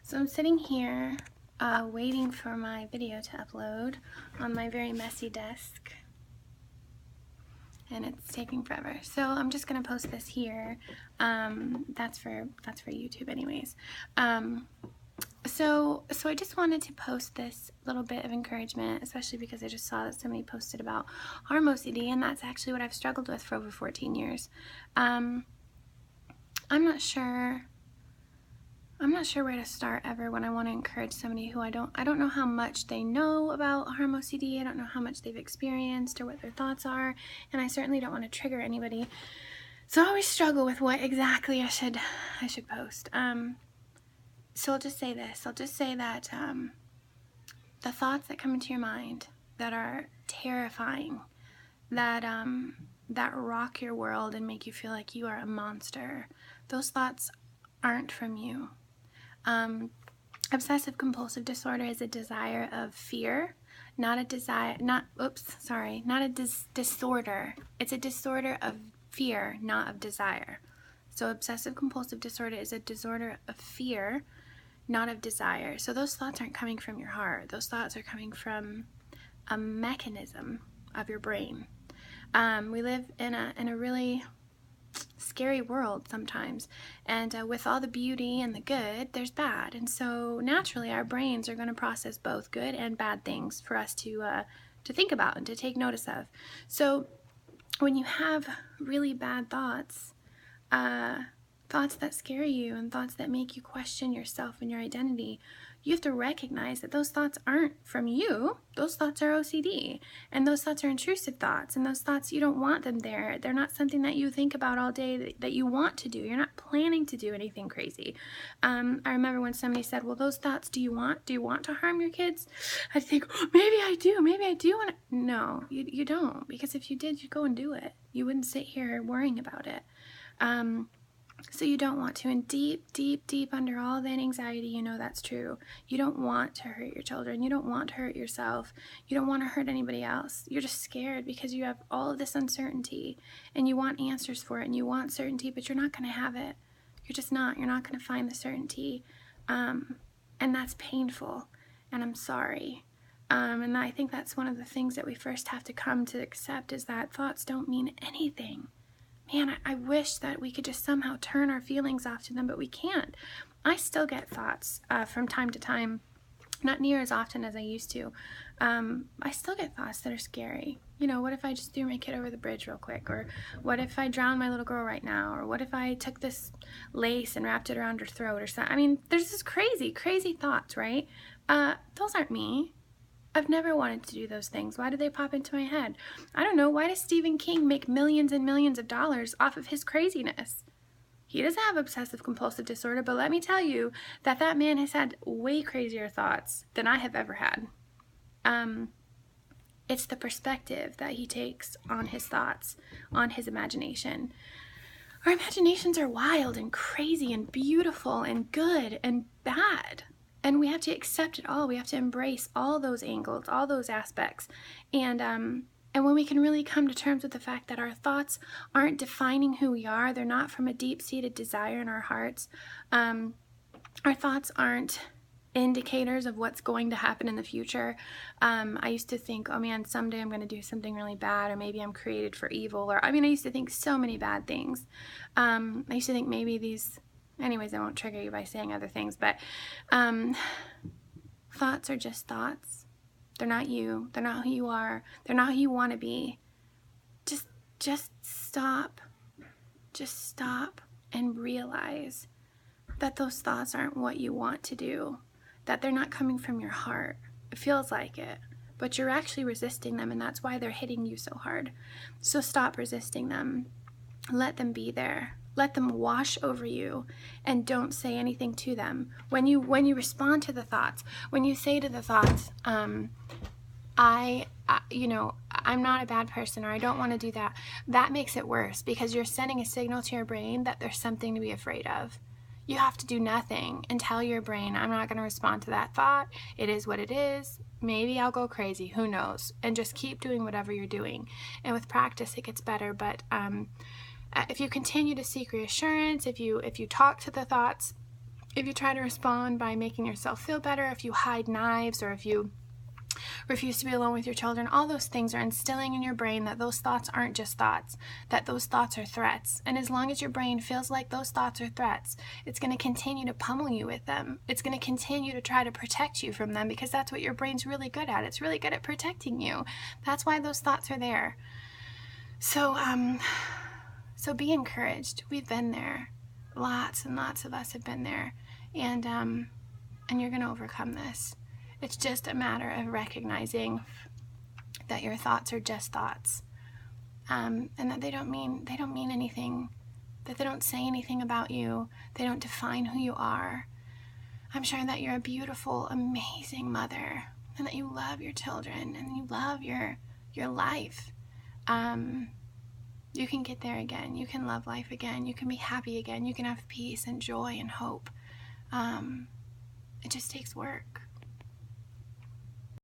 So I'm sitting here waiting for my video to upload on my very messy desk, and it's taking forever. So I'm just gonna post this here. That's for YouTube anyways. So I just wanted to post this little bit of encouragement, especially because I just saw that somebody posted about harm OCD, and that's actually what I've struggled with for over 14 years. I'm not sure where to start ever when I want to encourage somebody who I don't know how much they know about harm OCD. I don't know how much they've experienced or what their thoughts are, and I certainly don't want to trigger anybody. So I always struggle with what exactly I should post. So I'll just say this. I'll just say that the thoughts that come into your mind that are terrifying, that rock your world and make you feel like you are a monster, those thoughts aren't from you. Obsessive compulsive disorder is a desire of fear, not a disorder. It's a disorder of fear, not of desire. So obsessive compulsive disorder is a disorder of fear, not of desire. So those thoughts aren't coming from your heart. Those thoughts are coming from a mechanism of your brain. We live in a really scary world sometimes, and with all the beauty and the good, there's bad, and so naturally our brains are going to process both good and bad things for us to think about and to take notice of. So when you have really bad thoughts, thoughts that scare you and thoughts that make you question yourself and your identity, you have to recognize that those thoughts aren't from you. Those thoughts are OCD, and those thoughts are intrusive thoughts, and those thoughts, you don't want them there. They're not something that you think about all day that you want to do. You're not planning to do anything crazy. I remember when somebody said, well, those thoughts, do you want to harm your kids? I think, oh, maybe I do want to. No, you don't, because if you did, you'd go and do it. You wouldn't sit here worrying about it. So you don't want to, and deep under all that anxiety, you know that's true. You don't want to hurt your children. You don't want to hurt yourself. You don't want to hurt anybody else. You're just scared because you have all of this uncertainty, and you want answers for it, and you want certainty, but you're not going to have it. You're just not. You're not going to find the certainty, and that's painful, and I'm sorry. And I think that's one of the things that we first have to come to accept, is that thoughts don't mean anything. Man, I wish that we could just somehow turn our feelings off to them, but we can't. I still get thoughts from time to time, not near as often as I used to. I still get thoughts that are scary. You know, what if I just threw my kid over the bridge real quick? Or what if I drowned my little girl right now? Or what if I took this lace and wrapped it around her throat or something? I mean, there's this crazy thoughts, right? Those aren't me. I've never wanted to do those things. Why do they pop into my head? I don't know. Why does Stephen King make millions and millions of dollars off of his craziness? He doesn't have obsessive compulsive disorder, but let me tell you that man has had way crazier thoughts than I have ever had. It's the perspective that he takes on his thoughts, on his imagination. Our imaginations are wild and crazy and beautiful and good and bad. And we have to accept it all. We have to embrace all those angles, all those aspects. And when we can really come to terms with the fact that our thoughts aren't defining who we are, they're not from a deep-seated desire in our hearts. Our thoughts aren't indicators of what's going to happen in the future. I used to think, oh man, someday I'm going to do something really bad, or maybe I'm created for evil. I used to think so many bad things. I used to think maybe these... Anyways, I won't trigger you by saying other things, but thoughts are just thoughts. They're not you. They're not who you are. They're not who you want to be. Just stop. Just stop and realize that those thoughts aren't what you want to do, that they're not coming from your heart. It feels like it, but you're actually resisting them, and that's why they're hitting you so hard. So stop resisting them. Let them be there. Let them wash over you, and don't say anything to them. When you respond to the thoughts, when you say to the thoughts, I'm not a bad person, or I don't want to do that, that makes it worse, because you're sending a signal to your brain that there's something to be afraid of. You have to do nothing and tell your brain, I'm not going to respond to that thought. It is what it is. Maybe I'll go crazy. Who knows? And just keep doing whatever you're doing. And with practice, it gets better. But if you continue to seek reassurance, if you talk to the thoughts, If you try to respond by making yourself feel better, if you hide knives, or if you refuse to be alone with your children, all those things are instilling in your brain that those thoughts aren't just thoughts, that those thoughts are threats. And as long as your brain feels like those thoughts are threats, it's going to continue to pummel you with them. It's going to continue to try to protect you from them, because that's what your brain's really good at. It's really good at protecting you. That's why those thoughts are there. So be encouraged. We've been there. Lots and lots of us have been there. And you're going to overcome this. It's just a matter of recognizing that your thoughts are just thoughts, and that they don't mean anything, that they don't say anything about you, they don't define who you are. I'm sure that you're a beautiful, amazing mother, and that you love your children, and you love your life. You can get there again. You can love life again. You can be happy again. You can have peace and joy and hope. It just takes work.